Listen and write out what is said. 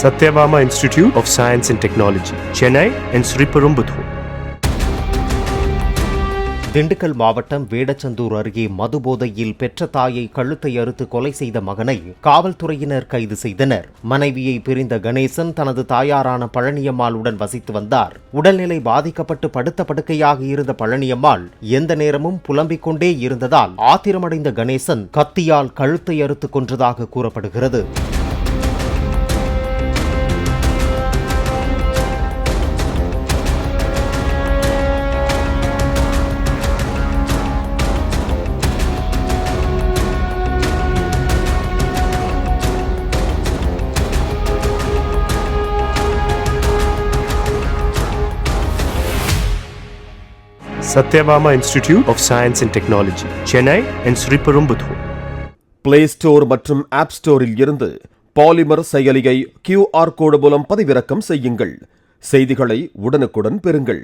Satyabama Institute of Science and Technology, Chennai and Sriperumbudur. Dindigul மாவட்டம் வேடச்சந்தூர் அருகே மதுபோதையில் பெற்ற தாயை கழுத்தை அறுத்து கொலை செய்த மகனை காவல்துறையினர் கைது செய்தனர். மனைவியை பிரிந்த கணேசன் தனது தாயாரான பழனியம்மாளுடன் வசித்து வந்தார். உடல்நிலை பாதிக்கப்பட்டு படுத்த படுக்கையாக இருந்த பழனியம்மாள் எந்த நேரமும் புலம்பிக் கொண்டே இருந்ததால் ஆத்திரமடைந்த கணேசன் கத்தியால் கழுத்தை அறுத்து கொன்றதாக கூறப்படுகிறது. Satyabama Institute of Science and Technology, Chennai and Sriperumbudur. Play Store மற்றும் App Storeல் இருந்து பாலிமர் செயலியை QR கோடு மூலம் பதிவிறக்கம் செய்யுங்கள். செய்திகளை உடனுக்குடன் பெறுங்கள்.